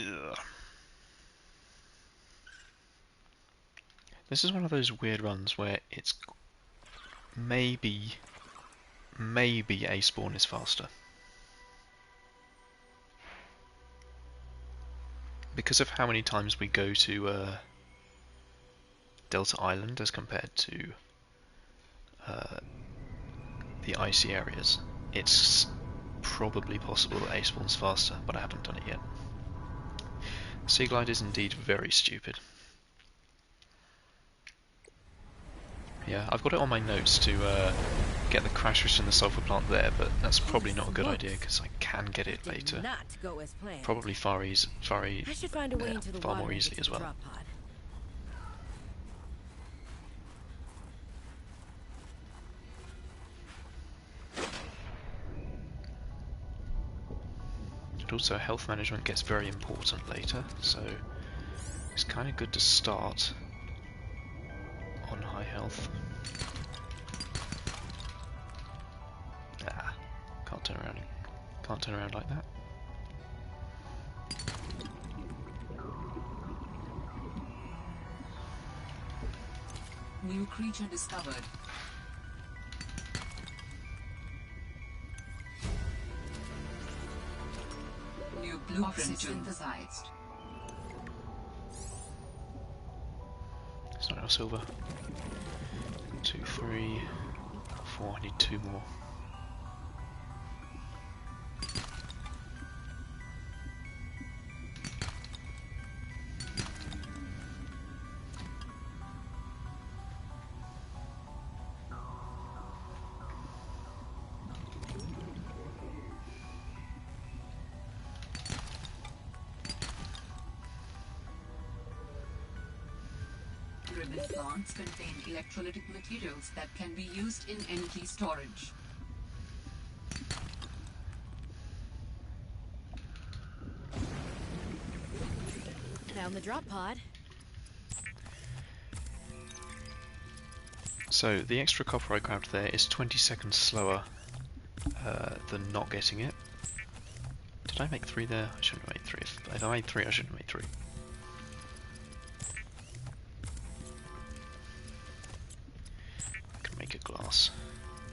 Ugh. This is one of those weird runs where it's maybe a spawn is faster. Because of how many times we go to Delta Island as compared to the icy areas, it's probably possible that A spawns faster, but I haven't done it yet. Sea Glide is indeed very stupid. Yeah, I've got it on my notes to get the crash risk in the sulfur plant there, but that's probably not a good idea because I can get it later. Probably far more easily as well. And also health management gets very important later, so it's kind of good to start on high health. Ah, can't turn around like that. New creature discovered. New blueprint synthesized. It's not enough silver. 2, 3, 4, I need 2 more. Plants contain electrolytic materials that can be used in energy storage. Found the drop pod. So the extra copper I grabbed there is 20 seconds slower than not getting it. Did I make 3 there? I shouldn't have made 3. If I made 3, I shouldn't have made 3. I can make a glass.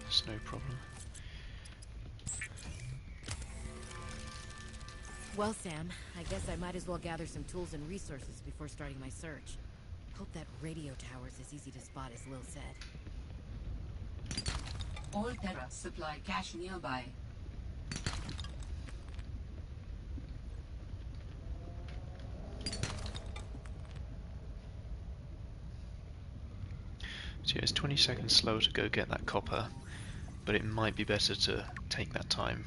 It's no problem. Well, Sam, I guess I might as well gather some tools and resources before starting my search. Hope that radio tower's as easy to spot as Lil said. All Terra supply cache nearby. So yeah, it's 20 seconds slower to go get that copper, but it might be better to take that time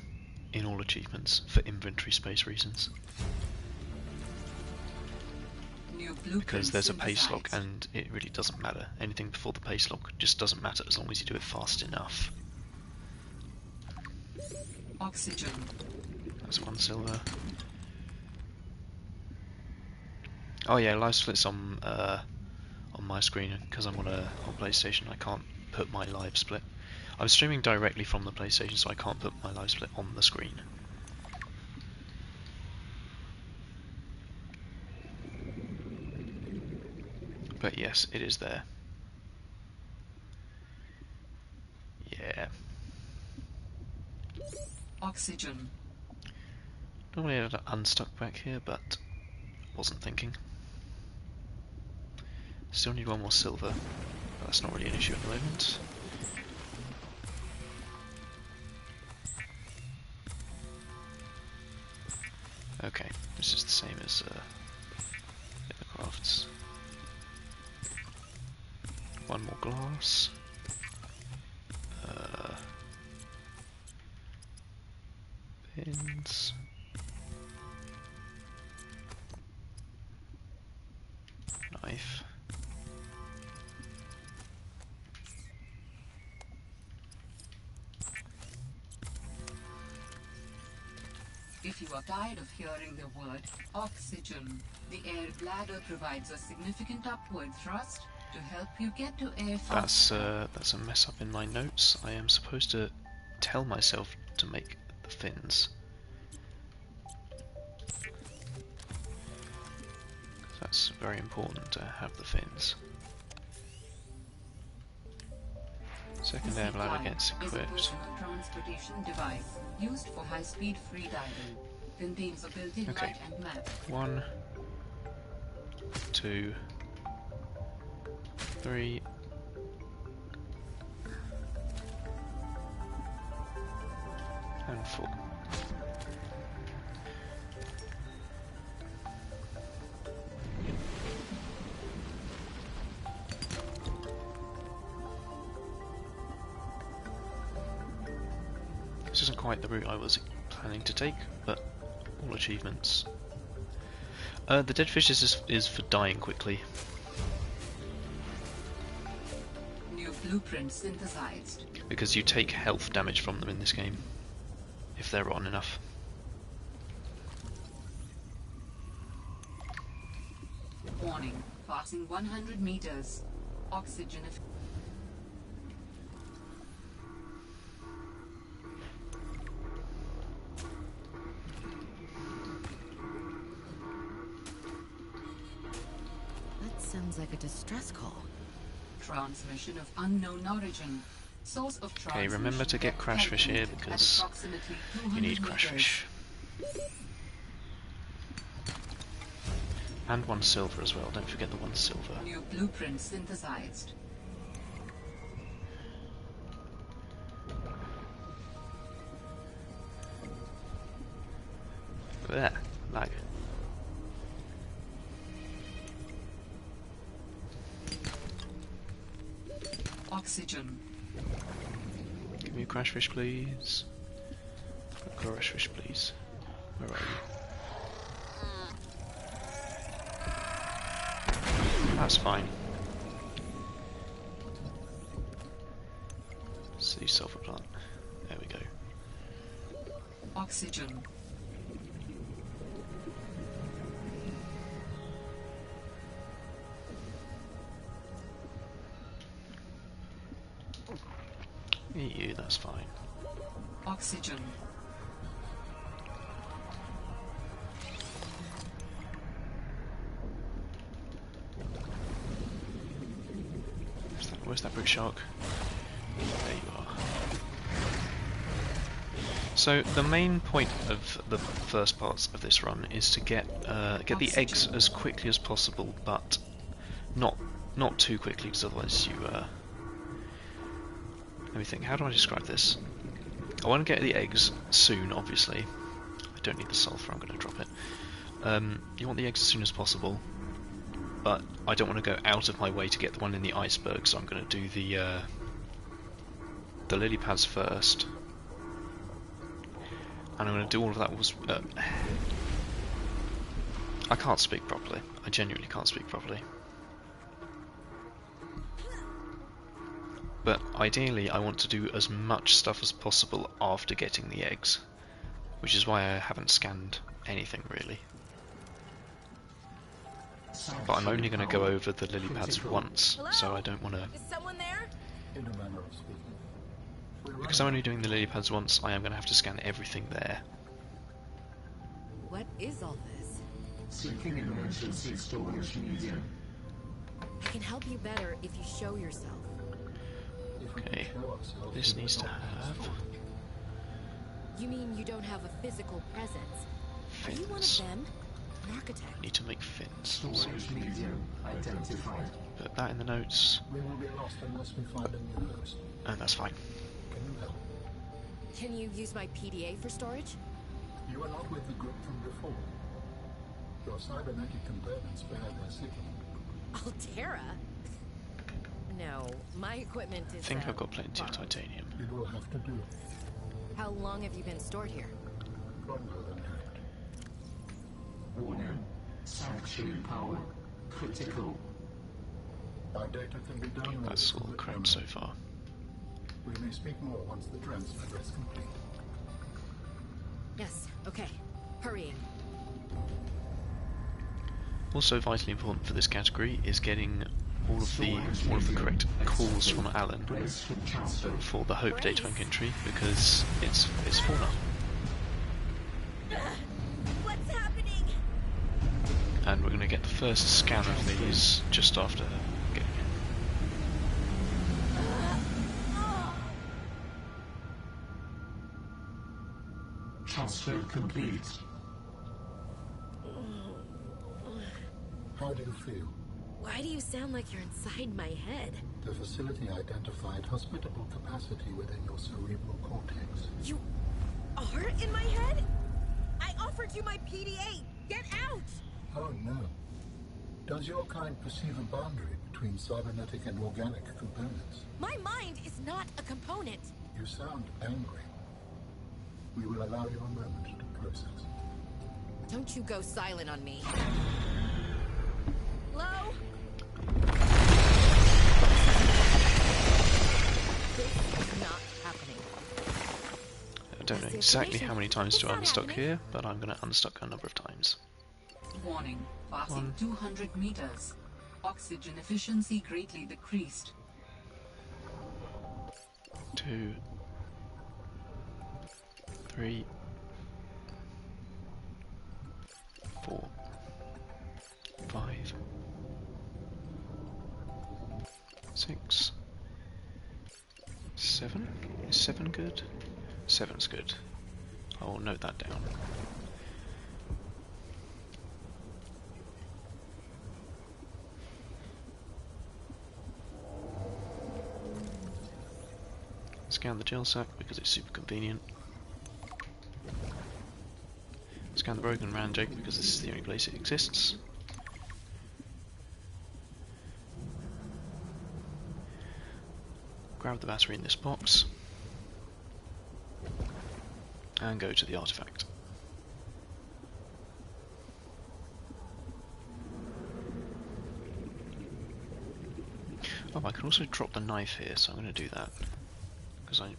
in all achievements for inventory space reasons. Because there's a pace lock and it really doesn't matter. Anything before the pace lock just doesn't matter as long as you do it fast enough. Oxygen. That's 1 silver. Oh yeah, live split's on my screen because I'm on PlayStation. I can't put my live split. I'm streaming directly from the PlayStation, so I can't put my live split on the screen. But yes, it is there. Yeah. Oxygen. Normally I'd unstuck back here, but wasn't thinking. Still need 1 more silver, but that's not really an issue at the moment. Okay, this is the same as the other crafts. 1 more glass. Pins. Knife. If you are tired of hearing the word oxygen, the air bladder provides a significant upward thrust to help you get to air faster. That's a mess up in my notes. I am supposed to tell myself to make the fins. That's very important to have the fins. Second air bladder gets equipped. Is a personal transportation device used for high-speed freediving. Contains a built-in light and map. 1, 2, 3. And 4. This isn't quite the route I was planning to take, but all achievements. The dead fish is for dying quickly. New blueprint synthesized. Because you take health damage from them in this game, if they're rotten enough. Warning, passing 100 meters. Oxygen. Sounds like a distress call. Transmission of unknown origin. Source of okay, remember to get crashfish here because you need crashfish. And 1 silver as well, don't forget the 1 silver. New blueprint synthesized. There, lag. Oxygen. Give me a crashfish, please. A crashfish, please. Where are you? That's fine. See sulfur plant. There we go. Oxygen. Eat you, that's fine. Oxygen. Where's that brick shark? There you are. So the main point of the first parts of this run is to get the eggs as quickly as possible, but not too quickly, because otherwise you. Let me think. How do I describe this? I want to get the eggs soon, obviously. I don't need the sulfur. I'm going to drop it. You want the eggs as soon as possible, but I don't want to go out of my way to get the one in the iceberg, so I'm going to do the lily pads first, and I'm going to do all of that. I can't speak properly. I genuinely can't speak properly. But ideally I want to do as much stuff as possible after getting the eggs, which is why I haven't scanned anything really. But I'm only going to go over the lily pads once, so I don't want to... Is someone there? Because I'm only doing the lily pads once, I am going to have to scan everything there. What is all this? Seeking emergency storage medium. I can help you better if you show yourself. Okay, this needs to have... You mean you don't have a physical presence? fins. Are you one of them? An architect? I need to make fins. Storage medium identified. Put that in the notes. We will be lost unless we find a new host. And that's fine. Can you help? Can you use my PDA for storage? You are not with the group from before. Your cybernetic components bear their signal. Altera? No, my equipment is... I think I've got plenty of titanium. You will have to do. How long have you been stored here? Longer than that. Warning. Sanctuary power critical. Our data can be downloaded. That's all from the correct so terminal. far. We may speak more once the transfer is complete. Yes, okay. Hurrying. Also vitally important for this category is getting all of the correct calls from Alan Brace for transfer. for the Hope data bank entry, because it's full now. What's happening? And we're going to get the first scan of these just after getting in. Transfer complete. How do you feel? Why do you sound like you're inside my head? The facility identified hospitable capacity within your cerebral cortex. You are in my head? I offered you my PDA! Get out! Oh no. Does your kind perceive a boundary between cybernetic and organic components? My mind is not a component. You sound angry. We will allow you a moment to process. Don't you go silent on me. Hello? This is not happening. I don't know exactly how many times to unstuck here, but I'm going to unstuck a number of times. Warning, passing 200 meters. Oxygen efficiency greatly decreased. 2, 3, 4, 5, 6, 7. Is 7 good? 7's good. I will note that down. Scan the gel sack because it's super convenient. Scan the broken ran jig because this is the only place it exists. Grab the battery in this box and go to the artifact. Oh, I can also drop the knife here, so I'm going to do that because I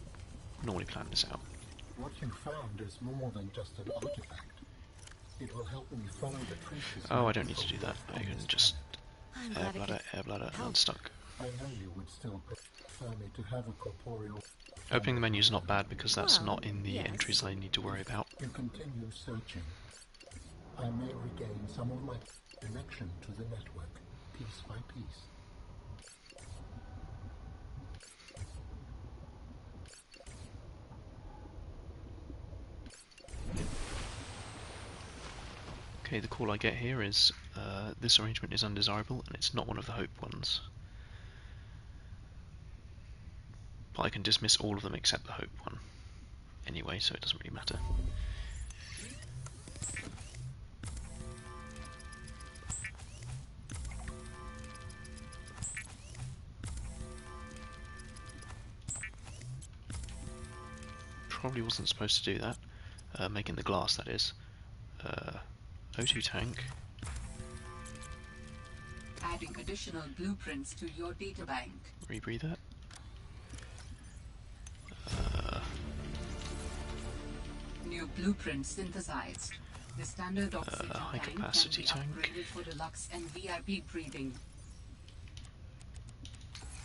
normally plan this out. What you found is more than just an artifact. It will help me follow the traces. Oh, I don't need to do that. I can just I'm air glad I bladder, help. unstuck. I know you would still prefer me to have a corporeal... Opening the menu is not bad because that's Well, not in the yes. entries I need to worry about. You continue searching. I may regain some of my connection to the network, piece by piece. Okay, the call I get here is this arrangement is undesirable and it's not one of the Hope ones. But I can dismiss all of them except the Hope one anyway, so it doesn't really matter. Probably wasn't supposed to do that. Making the glass, that is. O2 tank. Adding additional blueprints to your databank. Rebreathe that. New blueprints synthesized. The standard oxygen high tank capacity can be tank. upgraded for deluxe and VIP breathing.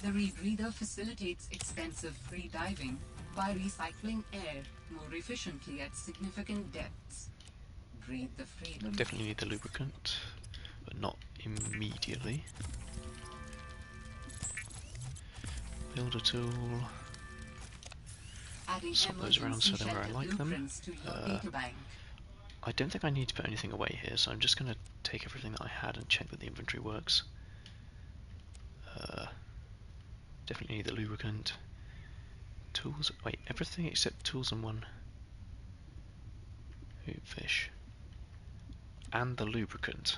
The rebreather facilitates extensive free diving by recycling air more efficiently at significant depths. Breathe the freedom. Definitely need the lubricant, but not immediately. Builder tool. Adding Swap those around so they're where I like them. blueprints to your databank. I don't think I need to put anything away here, so I'm just going to take everything that I had and check that the inventory works. Definitely need the lubricant. Tools. Wait, everything except tools and one. Hoop fish. And the lubricant.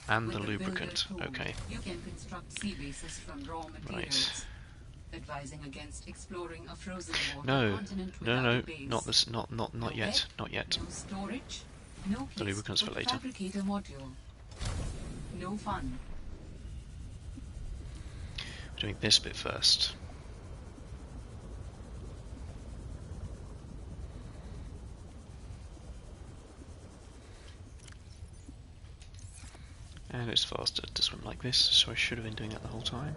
And With the builder lubricant. tool, Okay. You can construct sea bases from raw materials. Right. Advising against exploring a frozen water No. continent No, without no, a base. not this. Not No yet. bed, Not yet. No storage. No place The lubricants to for put later. fabricator module. No fun. We're doing this bit first. And it's faster to swim like this, so I should have been doing that the whole time.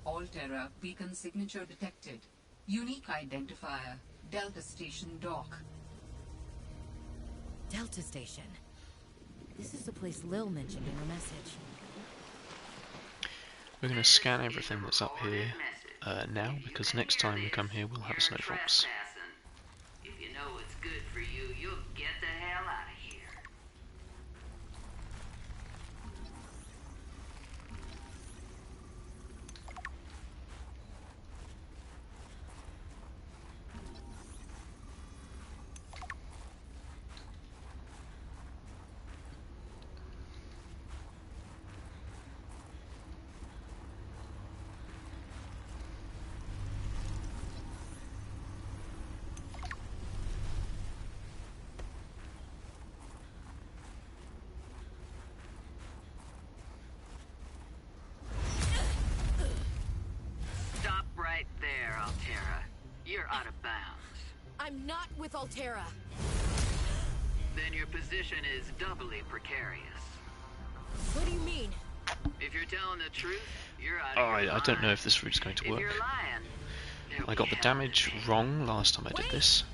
Alterra beacon signature detected. Unique identifier. Delta Station dock. Delta Station. This is the place Lil mentioned in her message. We're going to scan everything that's up here now, because next time we come here we'll have a snow fox. If you know what's good for you, you'll get the hell out of here. There, Alterra. You're out of bounds. I'm not with Alterra. Then your position is doubly precarious. What do you mean? If you're telling the truth, you're out of Alright, your I don't know mind. if this route's going to If work. you're lying, there'll I got be the damage hell to pay. wrong last time I did this,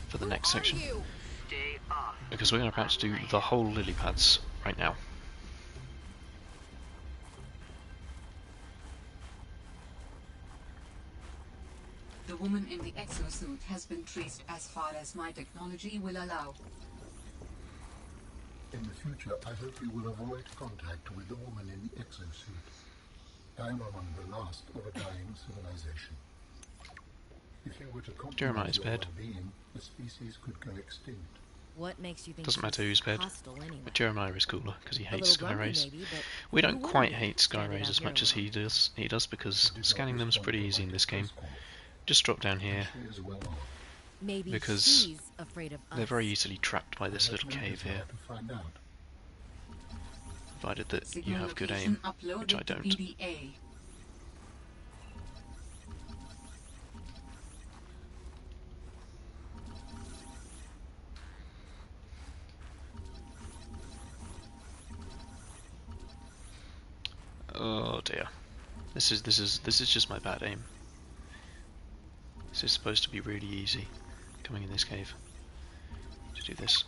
for the next section, You? Stay off. because we're about to do the whole lily pads right now. The woman in the exosuit has been traced as far as my technology will allow. In the future, I hope you will avoid contact with the woman in the exosuit. I am among the last of a dying civilization. If you were to Jeremiah's compromise your bed. well-being, the species could go extinct. What makes you think Doesn't matter whose bed, hostile anyway? but Jeremiah is cooler, because he A hates little Sky grumpy Rays. maybe, but We who don't wouldn't quite be hate Sky stranded Rays out as here much as alone? he does, because It is scanning not them's pretty responsible easy in by this game. distress call. Just drop down here, She is well off. Maybe because she's afraid of us. they're very easily trapped by this little Let's leave cave it here, to find out. provided that you Signal have good location aim, uploaded which I to don't. PDA. Oh dear. This is just my bad aim. This is supposed to be really easy, coming in this cave, to do this.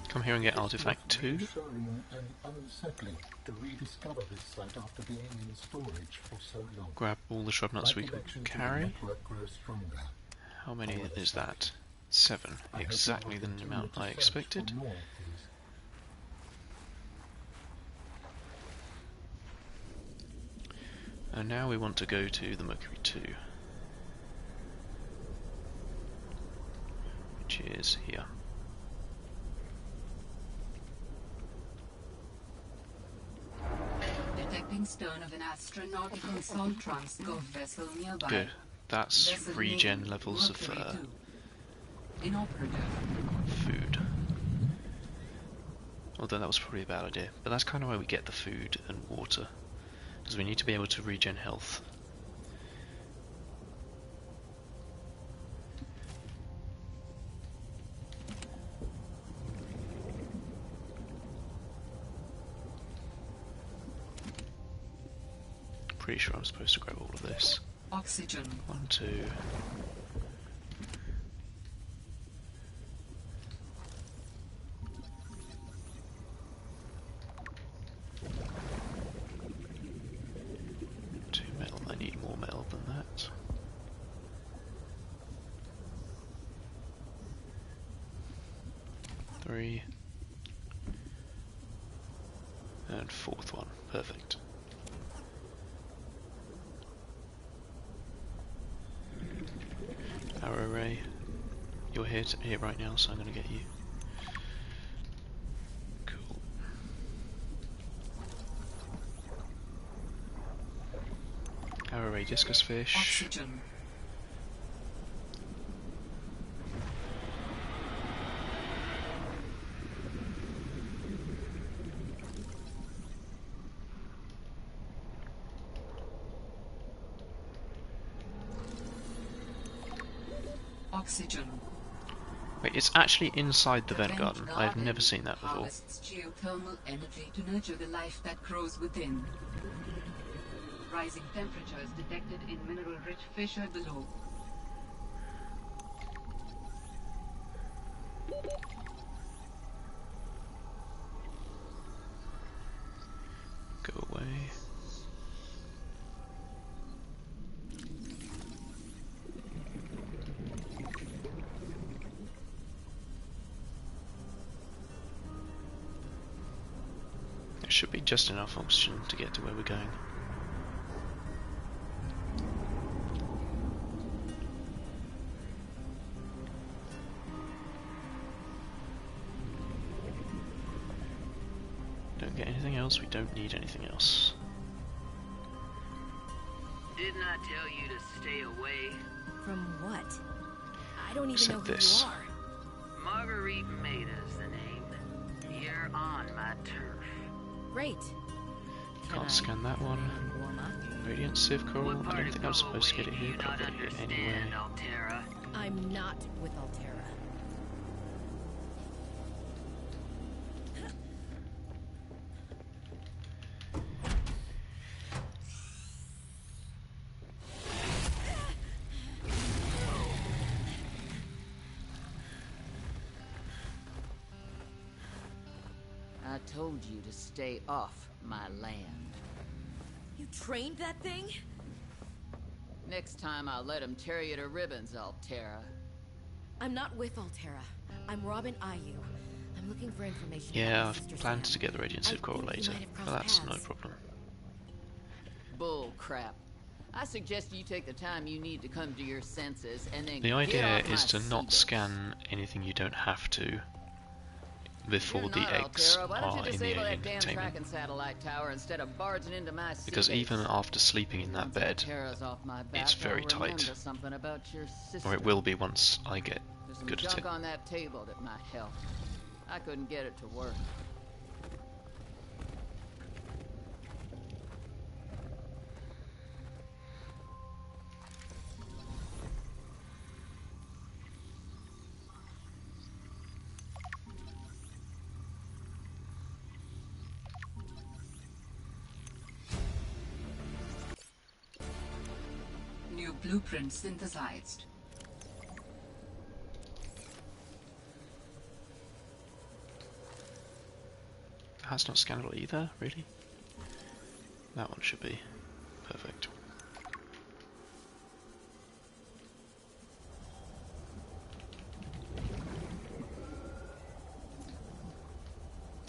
Come here and get artifact 2. Reassuring and unsettling to rediscover this site after being in storage for so long. Grab all the shrub nuts My we can connection to the carry. network grows stronger. How many is that? 7. I hope you Exactly will the continue amount to I search expected. for more of these. And now we want to go to the Mercury 2, which is here. Detecting stern of an astronautical salt transport vessel nearby. Good. That's Vessel regen name, levels of Mercury 2. Inoperative. food. Although that was probably a bad idea, but that's kind of where we get the food and water, because we need to be able to regen health. Pretty sure I'm supposed to grab all of this. Oxygen. 1, 2. Two metal. I need more metal than that. Three. And 4th one. Perfect. Arrow ray. You're here right now, so I'm going to get you. Cool. Arrow ray discus fish. Oxygen. Oxygen. Wait, it's actually inside the vent garden. I've never seen that before. Harvests geothermal energy to nurture the life that grows within. Rising temperatures detected in mineral-rich fissure below. Go away. There should be just enough oxygen to get to where we're going. Don't get anything else, we don't need anything else. Didn't I tell you to stay away? From what? I don't even Except know who this. you are. Marguerite Maida's the name. You're on my turf. Great. Can't scan that one. Warm up? Radiant Civ Coral. What I part don't of think I'm supposed to get it Coral here, you but I'll not get it here anyway. understand, Altera? I'm not with Altera. I told you to stay off my land. You trained that thing? Next time I'll let him tear you to ribbons, Altera. I'm not with Altera. I'm Robin Ayu. I'm looking for information Yeah, about my I've sister planned Sam. to get the Radiant Civ Coral think we later, might have but crossed that's no paths. problem. Bull crap. I suggest you take the time you need to come to your senses and then The get idea off my is to not seabed. scan anything you don't have to before You're the not, eggs Altera. Why don't you are in the disable alien that damn containment. tracking satellite tower instead of barging into my Because seabase? even after sleeping in that Once bed, Altera's off my back, it's very I'll tight. remember something about your sister. or it will be once I get There's some good at junk it. on that table that might help. I couldn't get it to work. New blueprint synthesized. That's not scannable either, really? That one should be. Perfect.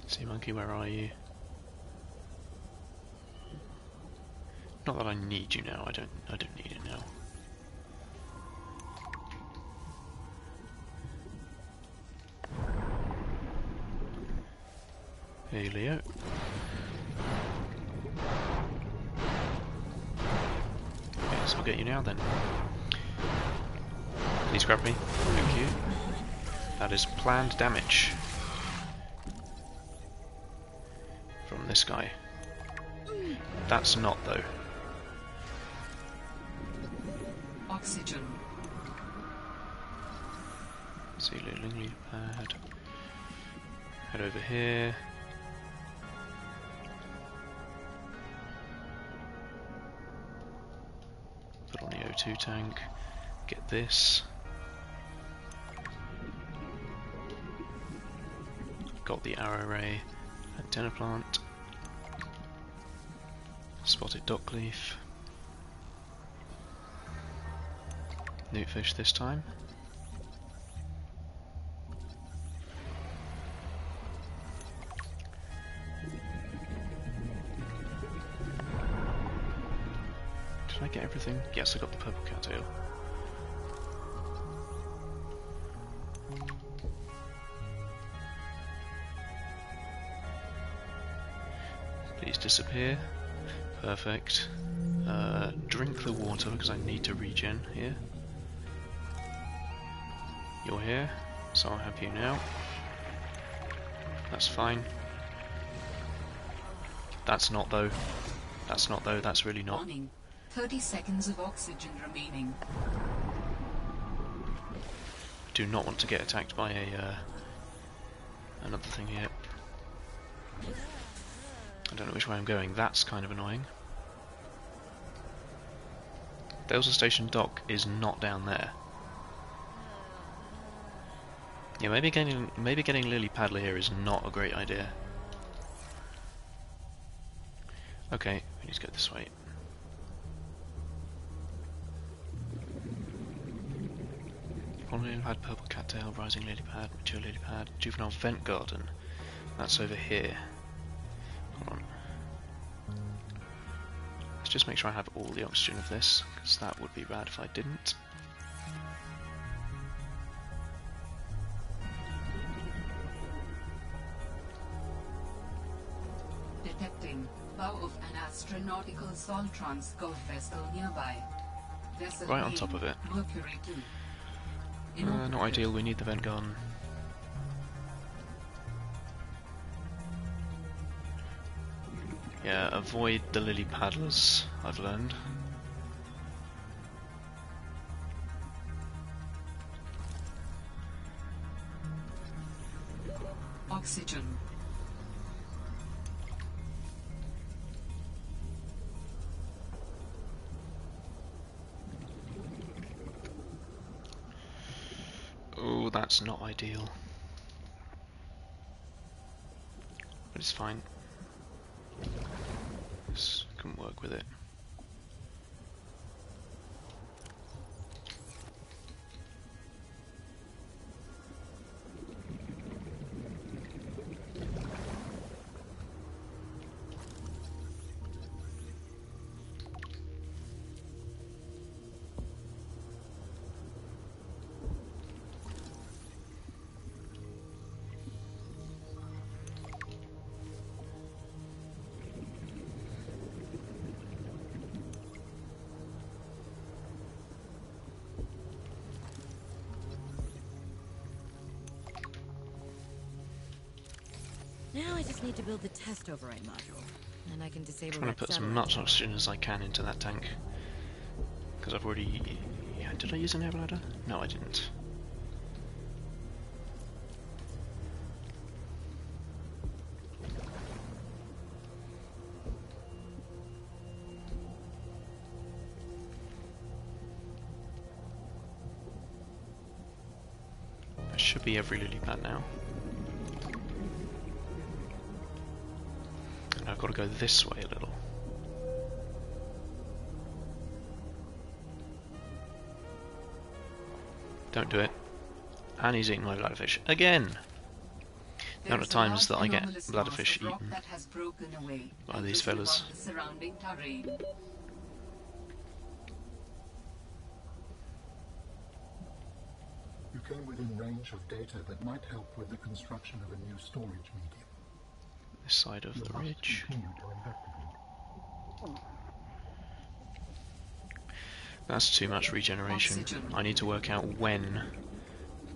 Sea monkey, where are you? Not that I need you now, I don't need it now. Hey Leo. Yes, I'll get you now then. Please grab me. Thank you. That is planned damage from this guy. That's not though. Oxygen. See Lily pad. Head over here. Put on the O2 tank. Get this. Got the arrow ray. Antenna plant. Spotted dockleaf. Newtfish this time. Did I get everything? Yes, I got the purple cattail. Please disappear. Perfect. Drink the water because I need to regen here. You're here, so I'll have you now. That's fine. That's not though. That's not though, that's really not. Warning. 30 seconds of oxygen remaining. do not want to get attacked by a another thing here. I don't know which way I'm going. That's kind of annoying. Delta Station dock is not down there. Yeah, maybe getting Lily Paddler here is not a great idea. Okay, we need to go this way. One lily pad, purple cattail, rising lily pad, mature lily pad, juvenile vent garden. That's over here. Hold on. Let's just make sure I have all the oxygen of this, because that would be bad if I didn't. Detecting bow of an astronautical Soltron scout vessel nearby. Vessel Right on name, top of it. Mercury 2. Not ideal, we need the vent gun. Yeah, avoid the lily paddlers, I've learned. Oxygen. Oh, that's not ideal. But it's fine. Just can work with it. Now I just need to build the test override module, and I can disable Trying to that put as satellite much thing. oxygen as I can into that tank. Because I've already... Yeah, did I use an air bladder? No, I didn't. That should be every lily pad now. And I've got to go this way a little. Don't do it. And he's eating my bladderfish again. The amount of times that I get bladderfish eaten by these fellas. The surrounding terrain. You came within range of data that might help with the construction of a new storage medium. This side of the ridge. Continue to investigate. That's too much regeneration. Oxygen. I need to work out when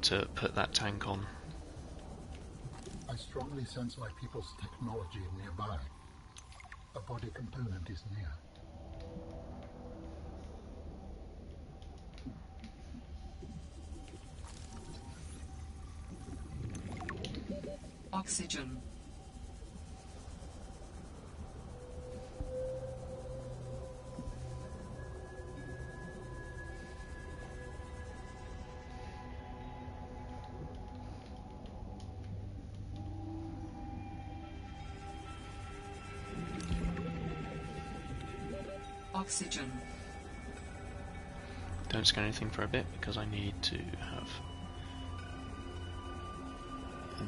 to put that tank on. I strongly sense my people's technology nearby. A body component is near. Oxygen. Oxygen. Don't scan anything for a bit because I need to have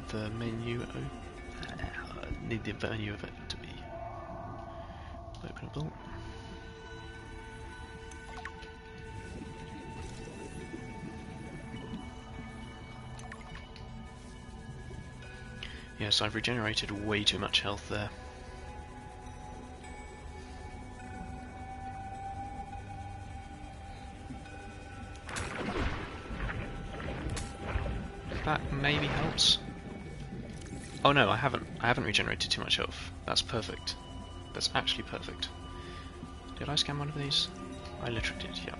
the menu. Need the menu of it to be openable. Yes, I've regenerated way too much health there. That maybe helps. Oh no, I haven't regenerated too much health. That's perfect. That's actually perfect. Did I scan one of these? I literally did, yeah.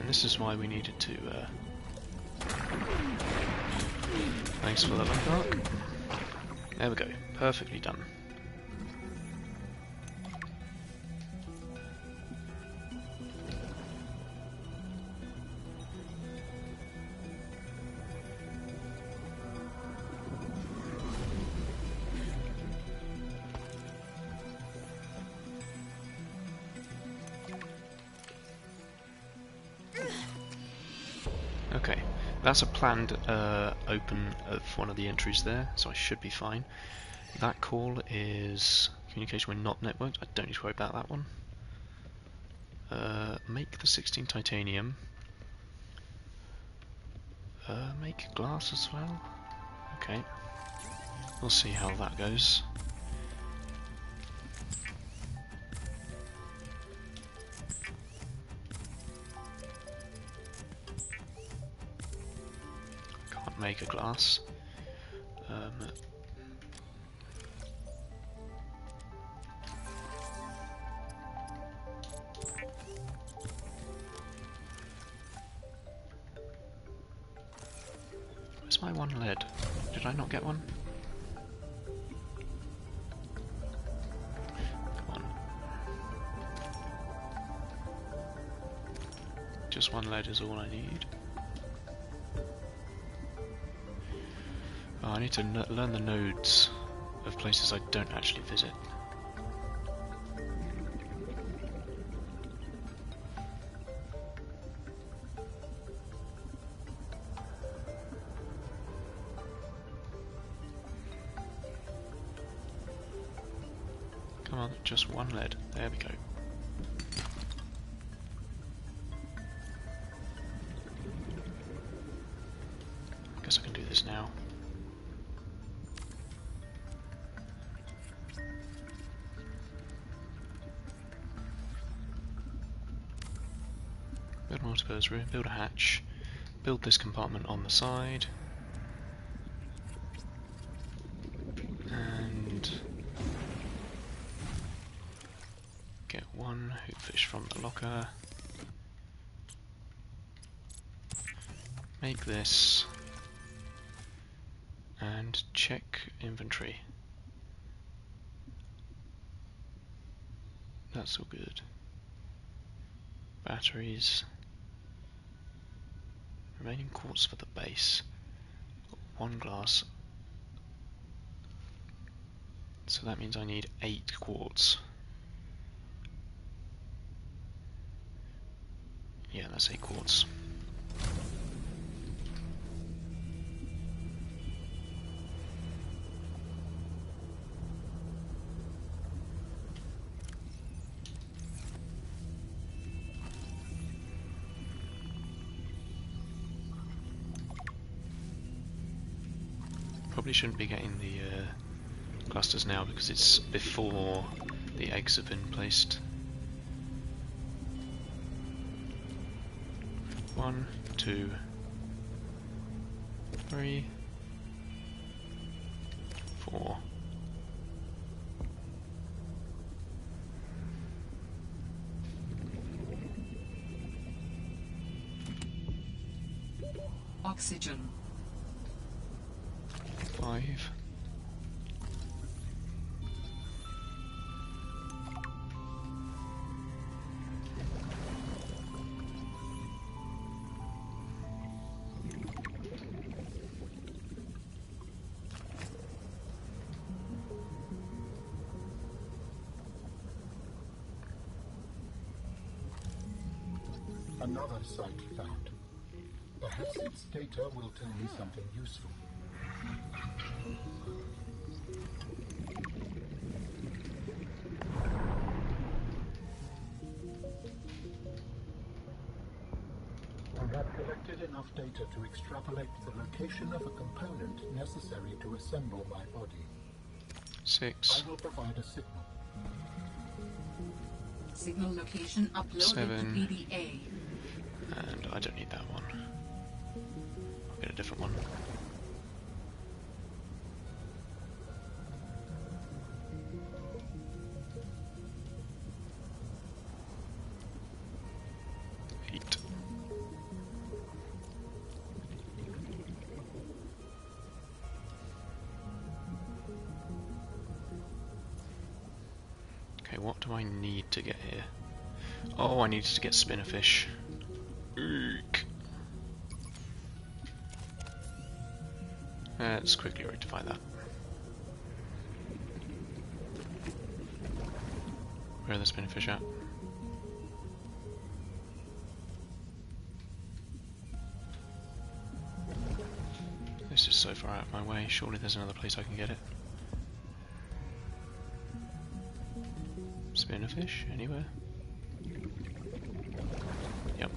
And this is why we needed to... Thanks for the luck arc. There we go. Perfectly done. Okay, that's a planned open of one of the entries there, so I should be fine. That call is communication when not networked. I don't need to worry about that one. Make the 16 titanium. Make glass as well. Okay, we'll see how that goes. Can't make a glass. Where's my one lead? Did I not get one? Come on. Just one lead is all I need. Oh, I need to learn the nodes of places I don't actually visit. Come on, just one lead. There we go. I guess I can do this now. Build multipurpose room, build a hatch, build this compartment on the side, and get one hoopfish from the locker. Make this, and check inventory. That's all good. Batteries. Remaining quartz for the base. One glass. So that means I need 8 quartz. Yeah, that's 8 quartz. Probably shouldn't be getting the clusters now because it's before the eggs have been placed. 1, 2, 3, 4. Oxygen. 5. Another site found. Perhaps its data will tell me something useful. I have collected enough data to extrapolate the location of a component necessary to assemble my body. 6. I will provide a signal. Signal location uploaded 7. to PDA. And I don't need that one. I'll get a different one. what do I need to get here? Oh, I needed to get spinnerfish. Eek. Let's quickly rectify that. Where are the spinnerfish at? This is so far out of my way, surely there's another place I can get it. Spinnerfish, anywhere? Yep.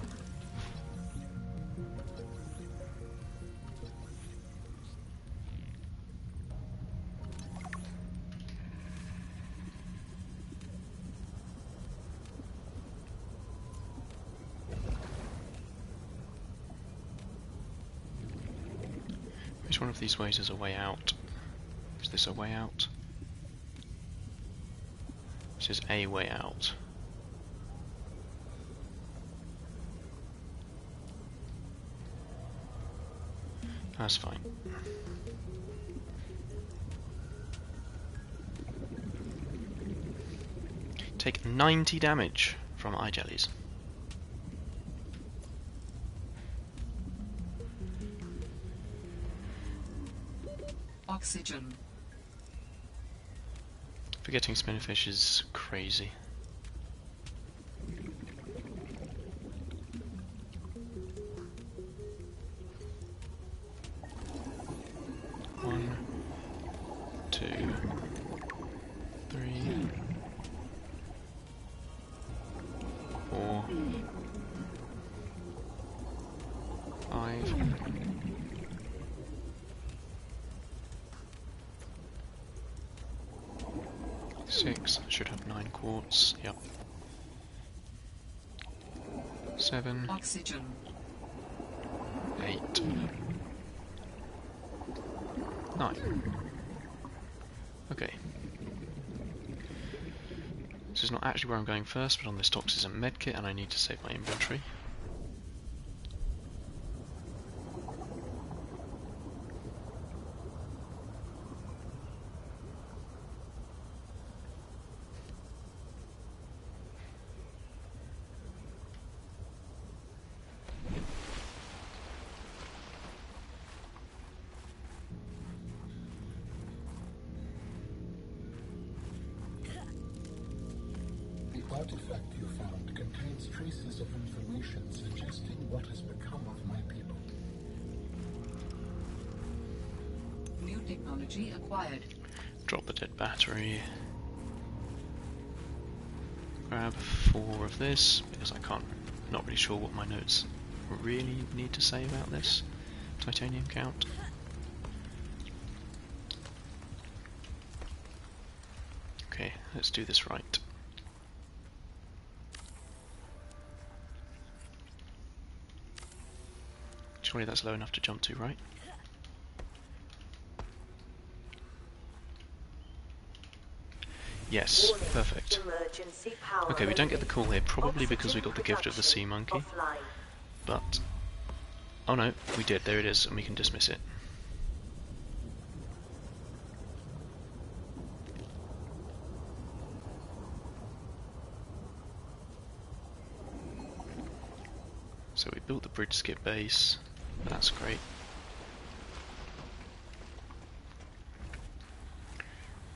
Which one of these ways is a way out? Is this a way out? This is a way out. That's fine. Take 90 damage from eye jellies. Oxygen. Forgetting spinnerfish is crazy. One, two, three, four, five, six. Should have 9 quartz. Yep. 7. Oxygen. 8. 9. Okay. This is not actually where I'm going first, but on this toxism medkit, and I need to save my inventory. The artifact you found contains traces of information suggesting what has become of my people. New technology acquired. Drop the dead battery. Grab 4 of this, because I can't, not really sure what my notes really need to say about this. Titanium count. Okay, let's do this right. Surely that's low enough to jump to, right? Yes, perfect. Okay, we don't get the call here, probably because we got the gift of the sea monkey. But, oh no, we did, there it is, and we can dismiss it. So we built the bridge skip base, that's great.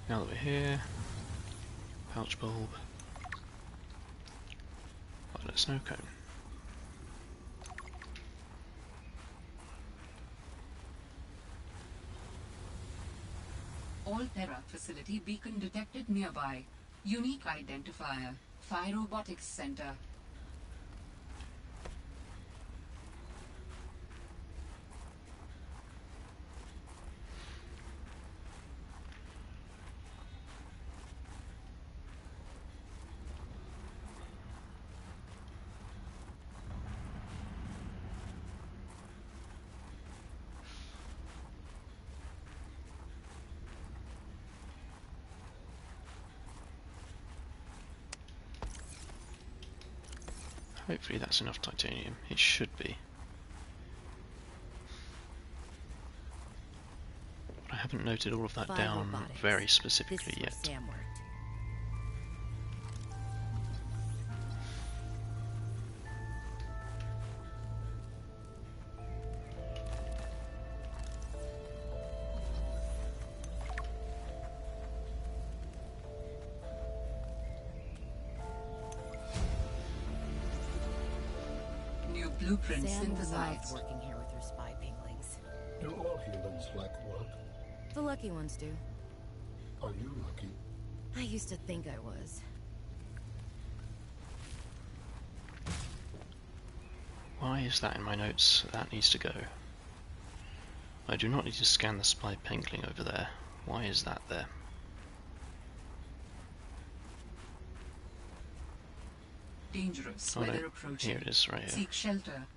Now that we're here, pouch bulb, violet snow cone. All Terra facility beacon detected nearby. Unique identifier. Phi Robotics Center. Hopefully that's enough titanium. It should be. But I haven't noted all of that down very specifically yet. Sam worked. blueprint Sam loved synthesized. working here with her spy pinglings. Do all humans like work? The lucky ones do. Are you lucky? I used to think I was. Why is that in my notes? That needs to go. I do not need to scan the spy penkling over there. Why is that there? Dangerous Oh no, weather approaching. here it is, right here. Seek shelter.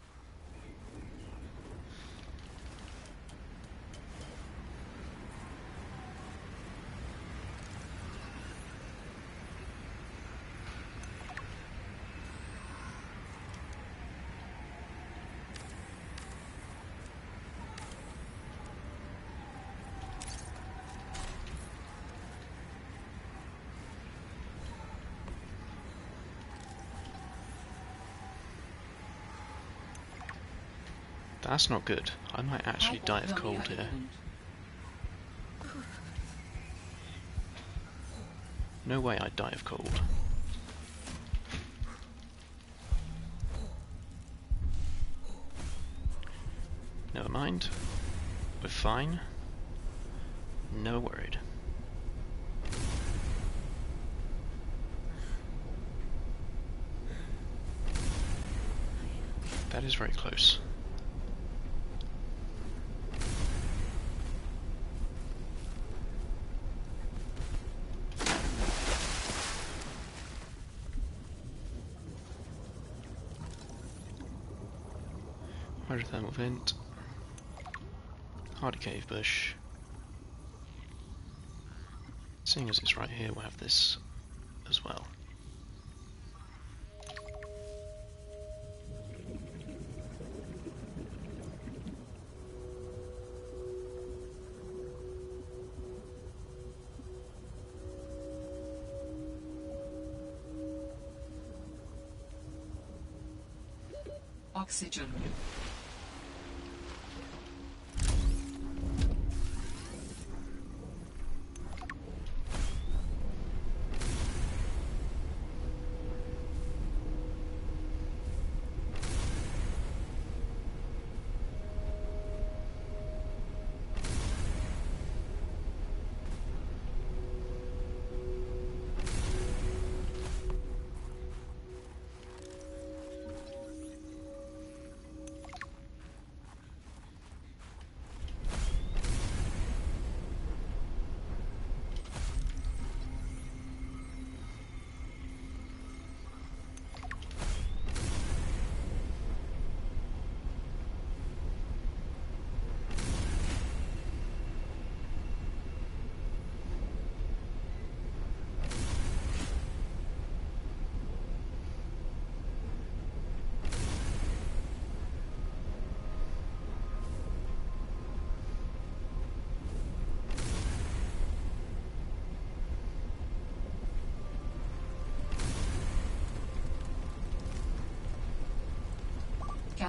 That's not good. I might actually die of cold here. No way I'd die of cold. Never mind. We're fine. No worried. That is very close. Hydrothermal vent. Hardy cave bush. Seeing as it's right here, we'll have this as well. Oxygen.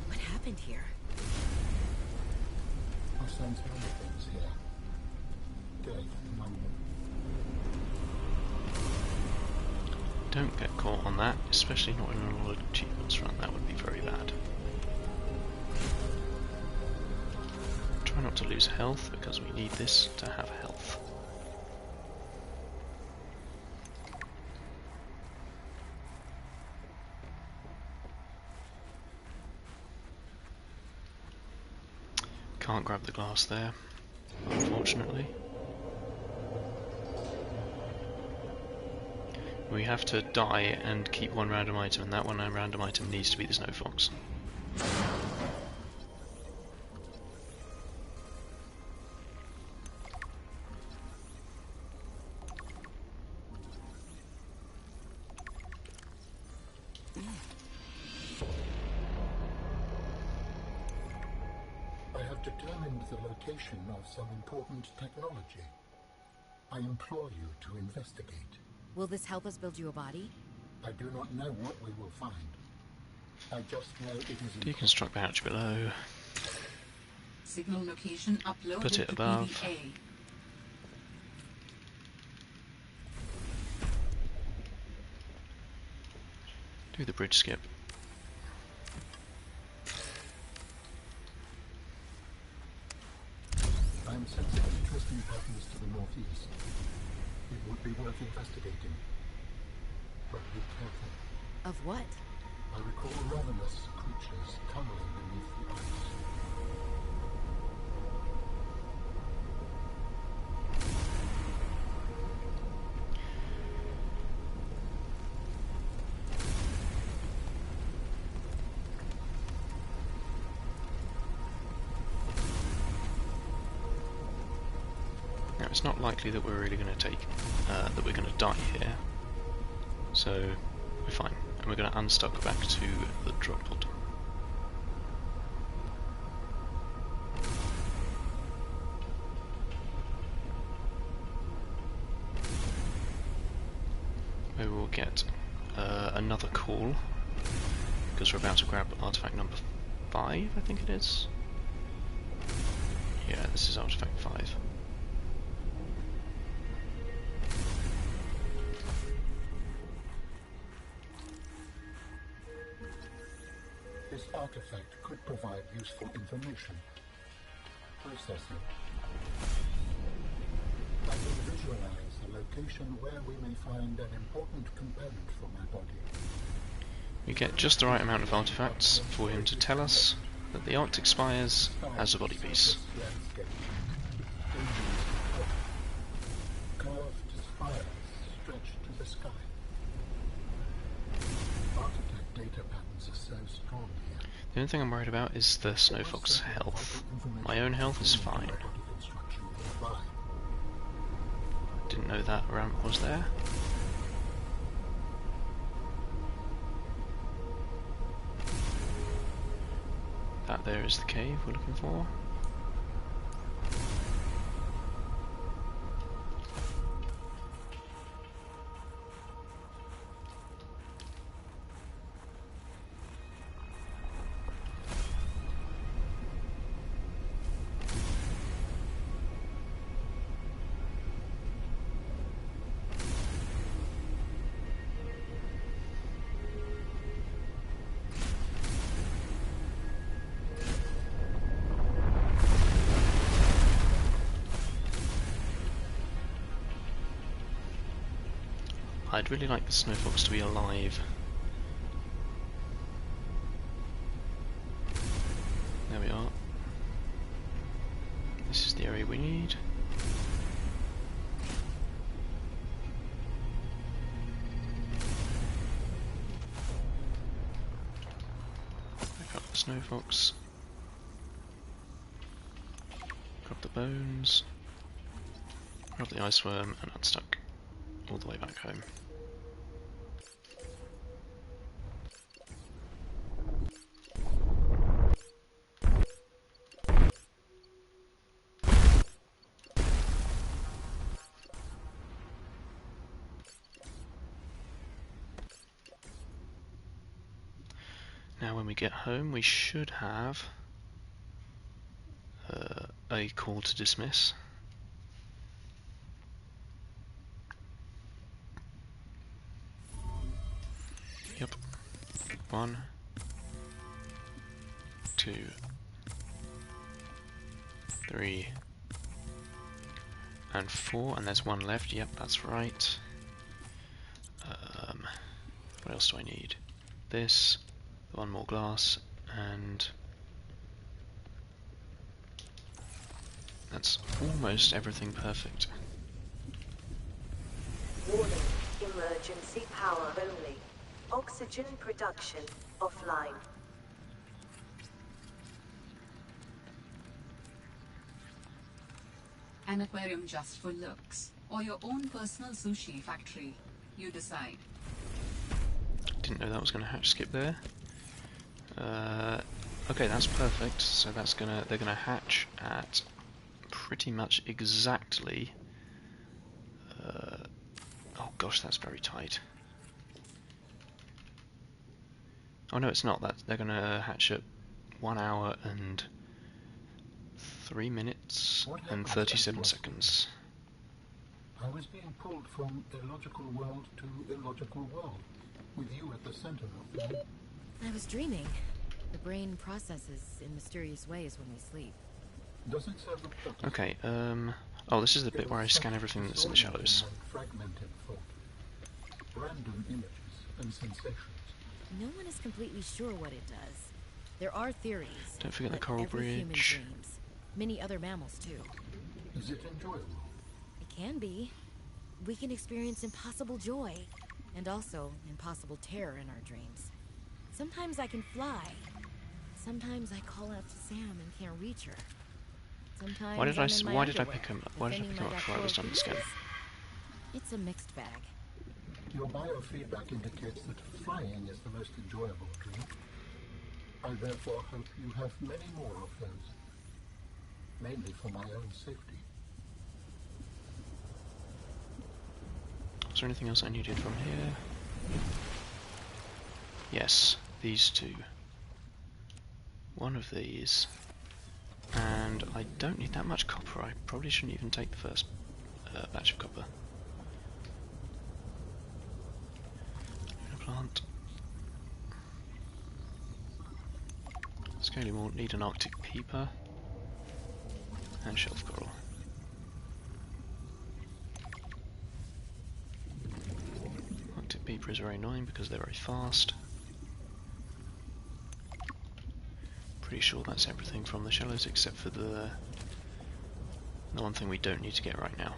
What happened here? I sense many things here. Death among them. Don't get caught on that, especially not in a lot of achievements run. That would be very bad. Try not to lose health, because we need this to have health. Can't grab the glass there, unfortunately. We have to die and keep one random item, and that one random item needs to be the snow fox. I have determined the location of some important technology. I implore you to investigate. Will this help us build you a body? I do not know what we will find. I just know it is Deconstruct pouch below. Signal location uploaded Put it to above. PDA. Do the bridge skip. sensing interesting patterns to the northeast. It would be worth investigating. But be careful. Of what? I recall ravenous creatures tunneling beneath the ice. Now it's not likely that we're really going to that we're going to die here, so we're fine. And we're going to unstuck back to the drop pod. We will get another call, because we're about to grab artifact number 5, I think it is. Yeah, this is artifact 5. This artifact could provide useful information. Processing. I can visualize a location where we may find an important component for my body. We get just the right amount of artifacts for him to tell us that the Arctic Spires has a body piece. Curved spires stretch to the sky. Artifact data patterns are so strong here. The only thing I'm worried about is the Snow Fox's health. My own health is fine. Didn't know that ramp was there. That there is the cave we're looking for. I'd really like the Snow Fox to be alive. There we are. This is the area we need. Pick up the Snow Fox. Grab the bones. Grab the ice worm and unstuck all the way back home. Now when we get home we should have a call to dismiss. Yep. 1, 2, 3, and 4, and there's 1 left. Yep, that's right. What else do I need? This, 1 more glass, and that's almost everything perfect. Warning, emergency power only. Oxygen production offline. An aquarium just for looks, or your own personal sushi factory. You decide. Didn't know that was going to hatch skip there. Okay, that's perfect. So that's they're gonna hatch at pretty much exactly. Oh gosh, that's very tight. Oh no, it's not. That they're gonna hatch at 1 hour and 3 minutes and 37 seconds. I was being pulled from illogical world to illogical world, with you at the center of them. I was dreaming. The brain processes in mysterious ways when we sleep. Does it serve a purpose? Okay, oh, this is the bit where I scan everything that's in the shallows. Fragmented thought, random images and sensations. No one is completely sure what it does. There are theories. Don't forget the but coral every human bridge. dreams. Many other mammals too. Is it enjoyable? It can be. We can experience impossible joy, and also impossible terror in our dreams. Sometimes I can fly. Sometimes I call out to Sam and can't reach her. Sometimes Why did I underwear, pick him up? Why did I pick him up before I was done the scan? It's a mixed bag. Your biofeedback indicates that flying is the most enjoyable dream. I therefore hope you have many more of those, mainly for my own safety. Was there anything else I needed from here? Yes, these two. One of these. And I don't need that much copper. I probably shouldn't even take the first batch of copper. Plant. Scaly will need an Arctic peeper and shelf coral. Arctic peeper is very annoying because they're very fast. Pretty sure that's everything from the shallows except for the one thing we don't need to get right now.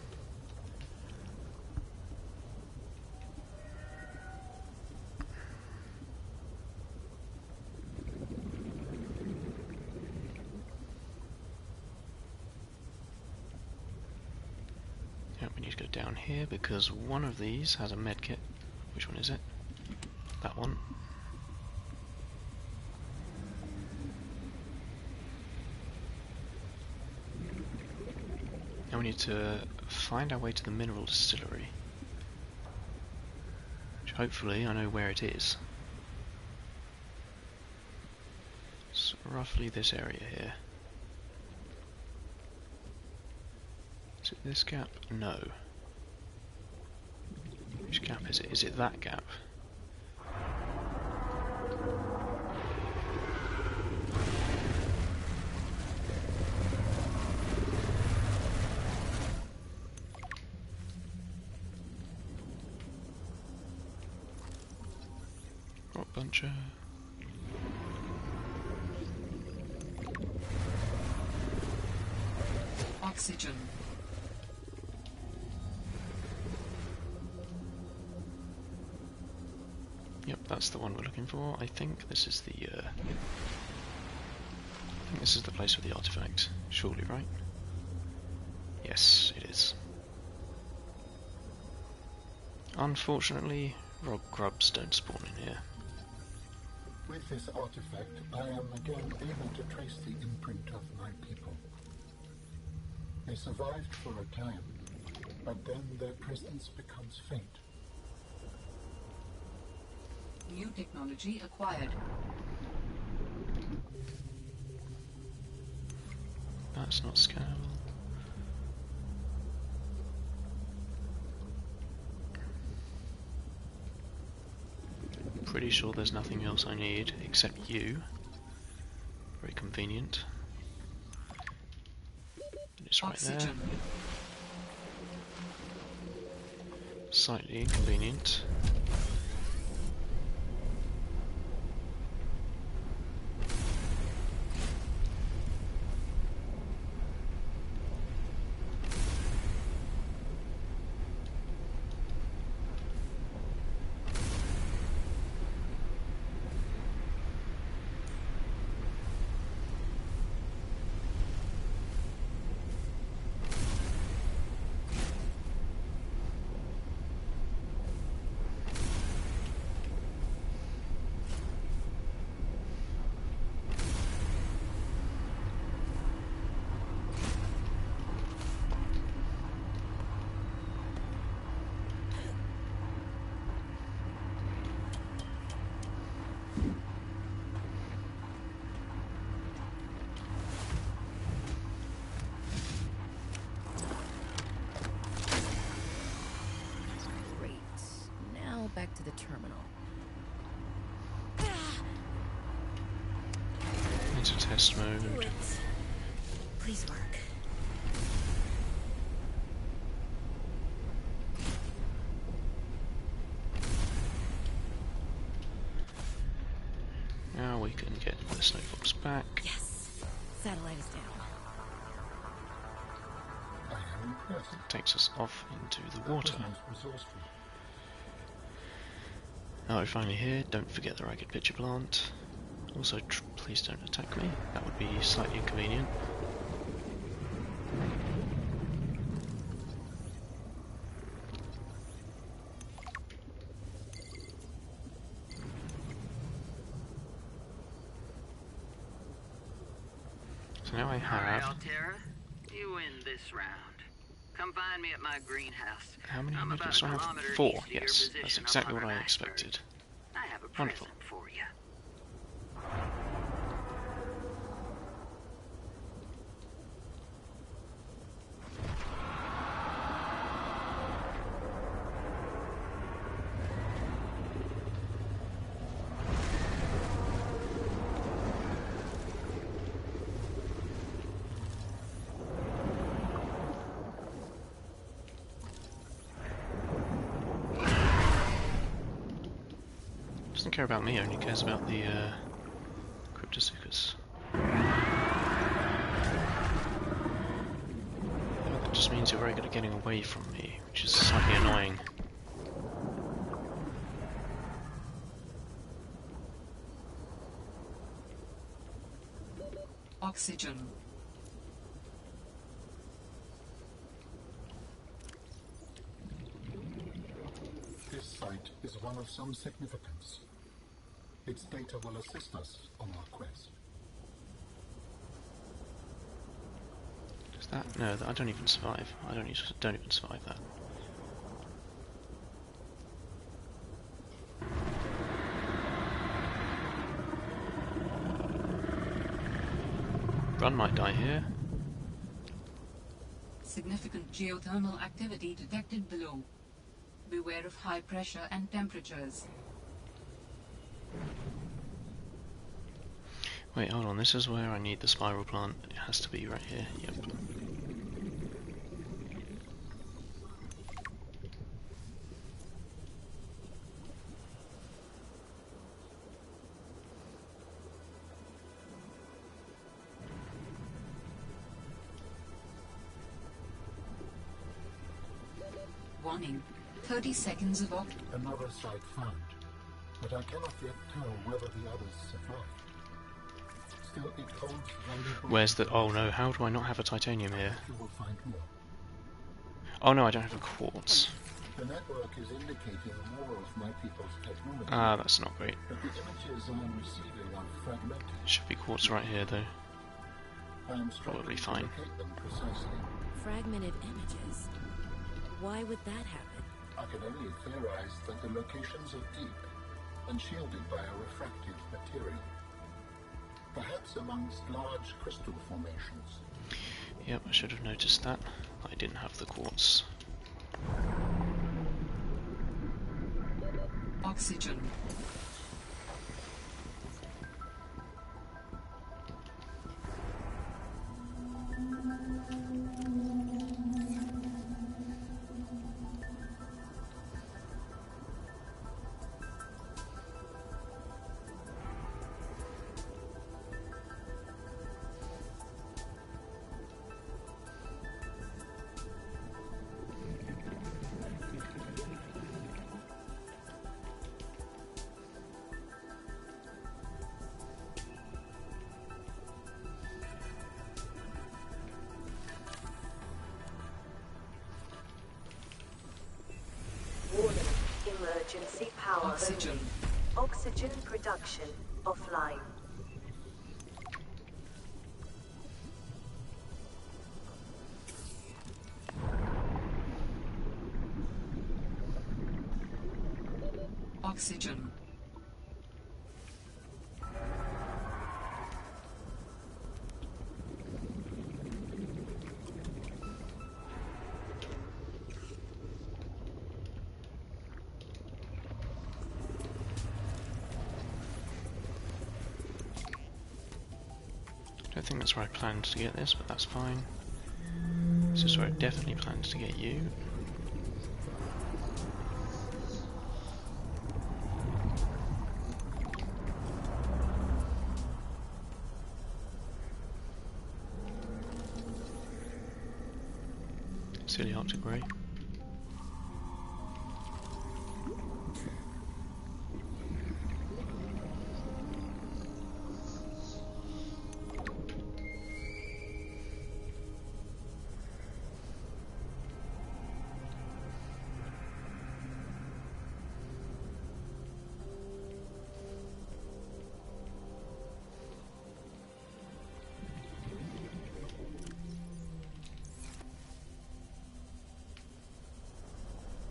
We need to go down here because one of these has a medkit. Which one is it? That one. Now we need to find our way to the mineral distillery. Which hopefully I know where it is. It's roughly this area here. Is it this gap? No. Which gap is it? Is it that gap? Rock buncher. Oxygen. Yep, that's the one we're looking for. I think this is the place for the artifact. Surely, right? Yes, it is. Unfortunately, rock grubs don't spawn in here. With this artifact, I am again able to trace the imprint of my people. They survived for a time, but then their presence becomes faint. New technology acquired. That's not scannable. Pretty sure there's nothing else I need except you. Very convenient. It's right there. Oxygen. Slightly inconvenient. Back to the terminal. Into test mode. Please work. Now we can get the snowbox back. Yes. Satellite is down. I am impressed. Takes us off into the water. That was most resourceful. Now we're finally here. Don't forget the ragged pitcher plant. Also, please don't attack me. That would be slightly inconvenient. So now I have... Altera, you win this round. Come find me at my greenhouse. How many I'm midgets do I about a have? kilometer 4, east of your yes. That's position exactly up what on I an iceberg. expected. I have a Wonderful. present for you. Doesn't care about me, only cares about the Cryptosuchus. That just means you're very good at getting away from me, which is slightly annoying. Oxygen. This site is one of some significance. Its data will assist us on our quest. Does that? No, I don't even survive. I don't even survive that. Run might die here. Significant geothermal activity detected below. Beware of high pressure and temperatures. Wait, hold on. This is where I need the spiral plant. It has to be right here. Yep. Warning. 30 seconds of Another site found, but I cannot yet tell whether the others survived. Still, it holds valuable... Where's the... Oh no, how do I not have a titanium here? You will find more. Oh no, I don't have a quartz. The network is indicating more of my people's technology. Ah, that's not great. But the images I am receiving are fragmented. Should be quartz right here though. I am Probably struggling to fine. locate them precisely. Fragmented images. Why would that happen? I can only theorize that the locations are deep and shielded by a refractive material. Perhaps amongst large crystal formations. Yep, I should have noticed that. I didn't have the quartz. oxygen. Warning. Emergency power. Oxygen. Oxygen production offline. Oxygen. don't think that's where I planned to get this, but that's fine. This is where I definitely planned to get you. Silly Arctic Ray.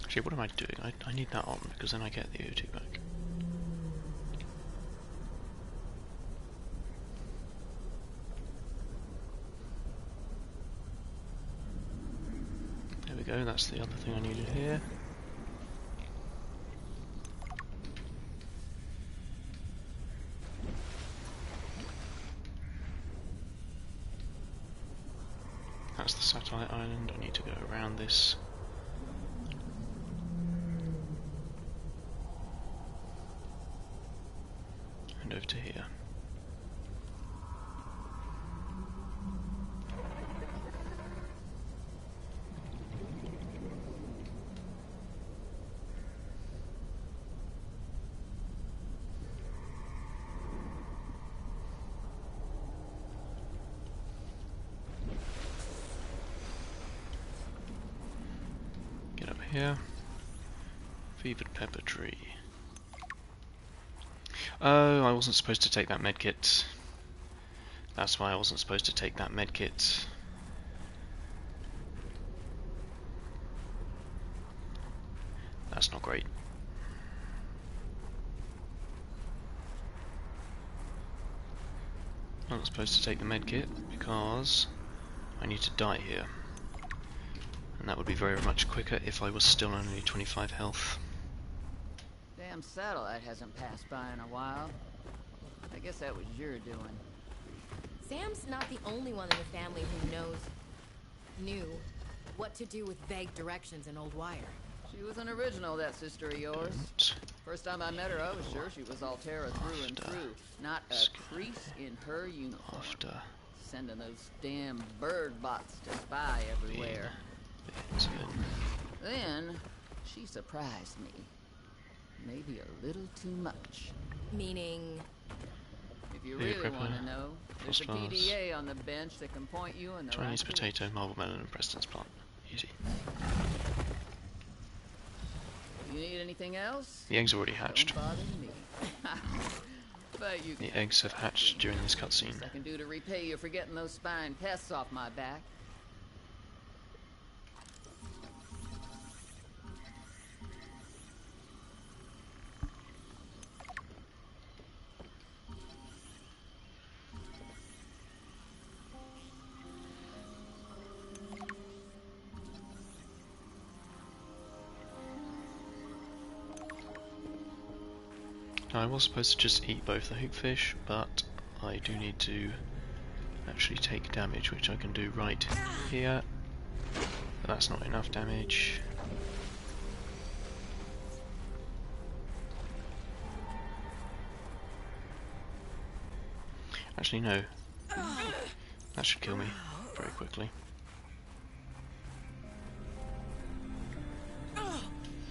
Actually, what am I doing? I need that on, because then I get the O2 back. There we go, that's the other thing I needed here. That's the satellite island. I need to go around this. And over to here. Get up here. Fevered pepper tree. Oh, I wasn't supposed to take that medkit. That's why I wasn't supposed to take that medkit. That's not great. I'm not supposed to take the medkit because I need to die here. And that would be very much quicker if I was still only 25 health. Damn satellite hasn't passed by in a while. I guess that was your doing. Sam's not the only one in the family who knew what to do with vague directions in old wire. She was an original, that sister of yours. First time I met her, I was sure she was Altera through and through. Not a crease in her uniform. Sending those damn bird bots to spy everywhere. Then, she surprised me. Maybe a little too much. Meaning? If you really want to know, there's a PDA on the bench that can point you in the Chinese right potato, marble melon, and Preston's plant. Easy. You need anything else? The eggs already hatched. Don't bother me. But you The eggs have hatched during this cutscene. I can do to repay you for getting those spine pests off my back. Now, I was supposed to just eat both the hoopfish, but I do need to actually take damage, which I can do right here. But that's not enough damage. Actually, no. That should kill me very quickly.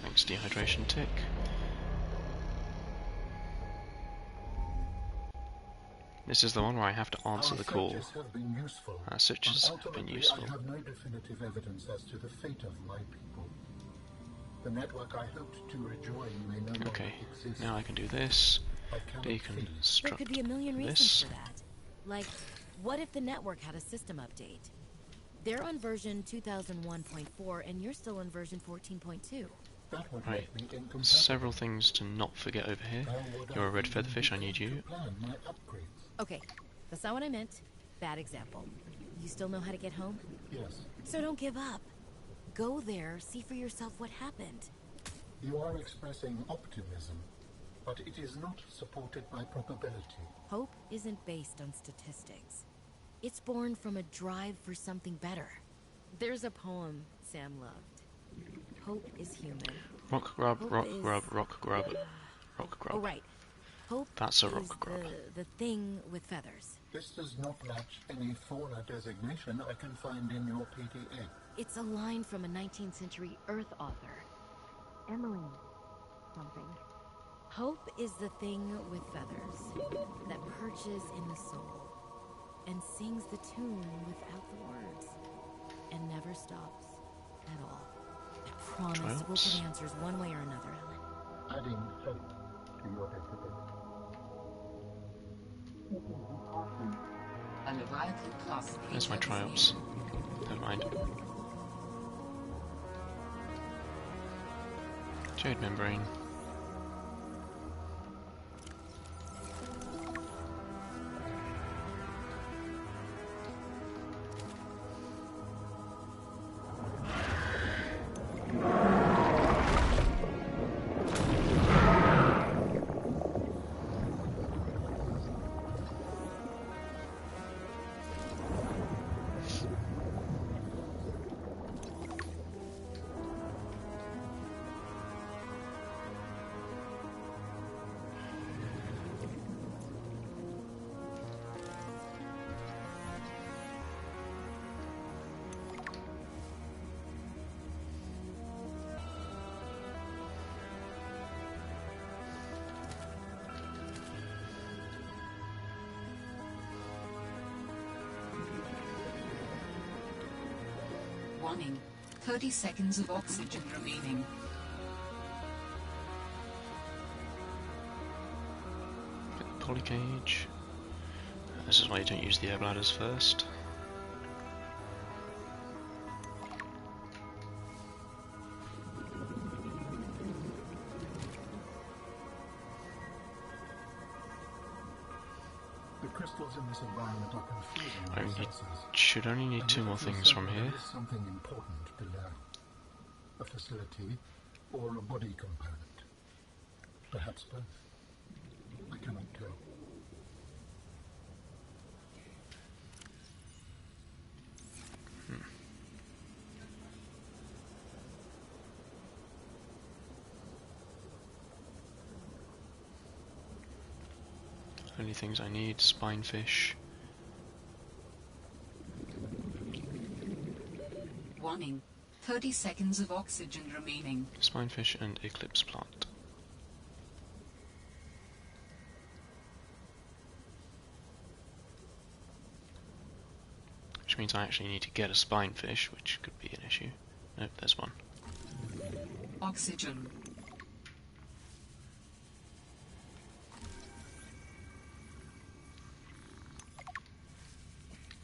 Thanks, dehydration tick. This is the one where I have to answer the call. Our searches have been useful. I have no definitive evidence as to the fate of my people. The network I hoped to rejoin may no longer exist. Now I can do this. Deconstruct there could be a million reasons this. for that. Like, what if the network had a system update? They're on version 2001.4 and you're still on version 14.2. Right, several things to not forget over here. You're a red featherfish, I need you. Okay, that's not what I meant. Bad example. You still know how to get home? Yes. So don't give up. Go there, see for yourself what happened. You are expressing optimism, but it is not supported by probability. Hope isn't based on statistics. It's born from a drive for something better. There's a poem Sam loved. Hope is human. Rock grub, Hope rock is... grub, rock grub, rock grub. Oh, right. Hope That's a is rock grub. the thing with feathers. This does not match any fauna designation I can find in your PDA. It's a line from a 19th century Earth author. Emily something. Hope is the thing with feathers that perches in the soul and sings the tune without the words and never stops at all. I promise we'll get answers one way or another, Ellen. Adding hope to your database. A Leviathan class. There's my triumphs. Never mind. Jade membrane. Warning. 30 seconds of oxygen remaining. Polycage. This is why you don't use the air bladders first. The crystals in this environment are confusing I processes. should only need two more things from here. There is something important below. A facility or a body component. Perhaps both. I cannot tell. Only things I need: spinefish. Warning. 30 seconds of oxygen remaining. Spinefish and eclipse plant. Which means I actually need to get a spinefish, which could be an issue. Nope, there's one. Oxygen.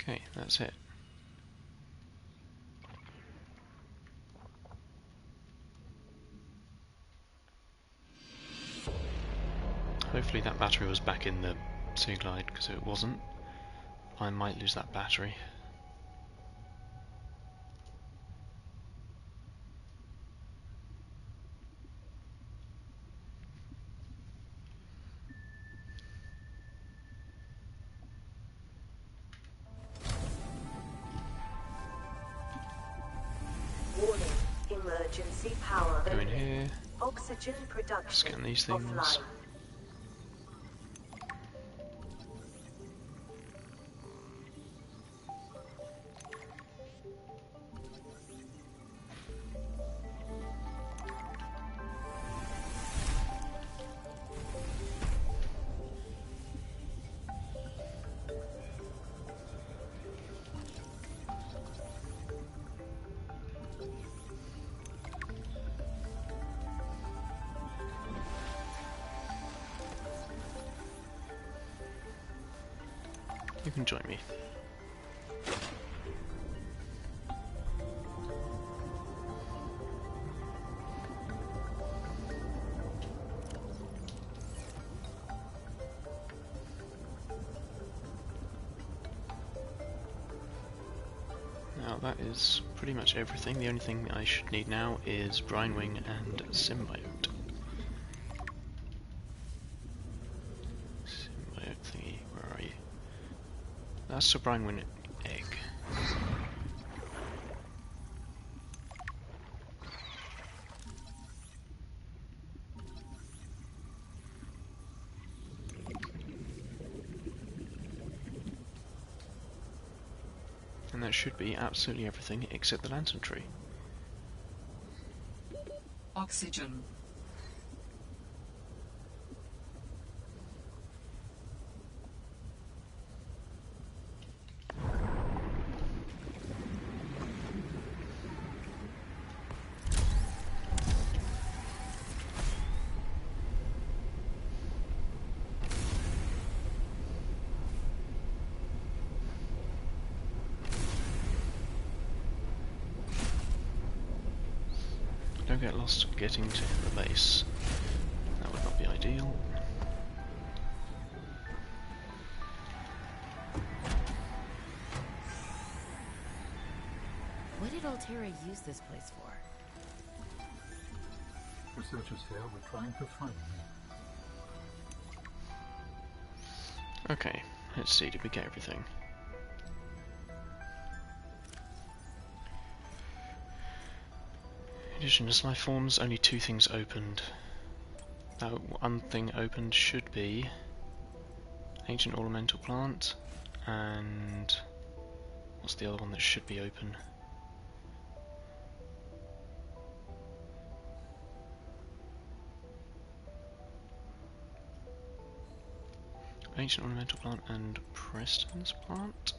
Okay, that's it. Hopefully that battery was back in the Sea Glide, because if it wasn't, I might lose that battery. Warning. Emergency power. Go in here, Oxygen production scan these things. offline. You can join me. Now that is pretty much everything. The only thing I should need now is Brine Wing and Symbiote. Symbiote thingy, where are you? That's a brine egg. And that should be absolutely everything except the lantern tree. Oxygen. Don't get lost getting to the base. That would not be ideal. What did Altera use this place for? Researchers here were trying to find me. Okay, let's see, did we get everything? Indigenous life forms, only 2 things opened. That one thing opened should be ancient ornamental plant, and what's the other one that should be open? Ancient ornamental plant and Preston's plant?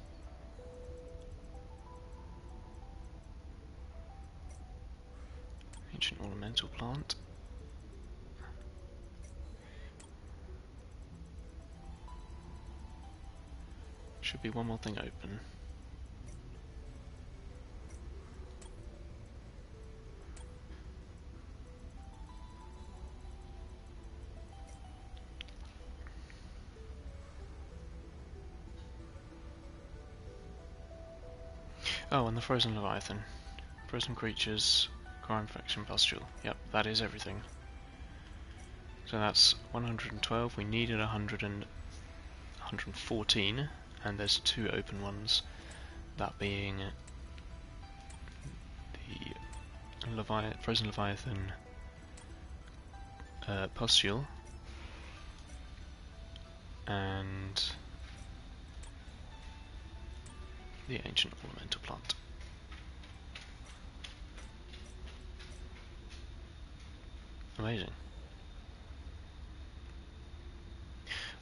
Ancient ornamental plant. Should be one more thing open. Oh, and the frozen leviathan. Frozen creatures, crime infection pustule. Yep, that is everything. So that's 112. We needed 114, and there's 2 open ones. That being the frozen leviathan pustule and the ancient ornamental plant. Amazing.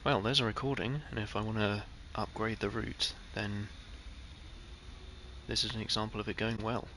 Well, there's a recording, and if I want to upgrade the route, then this is an example of it going well.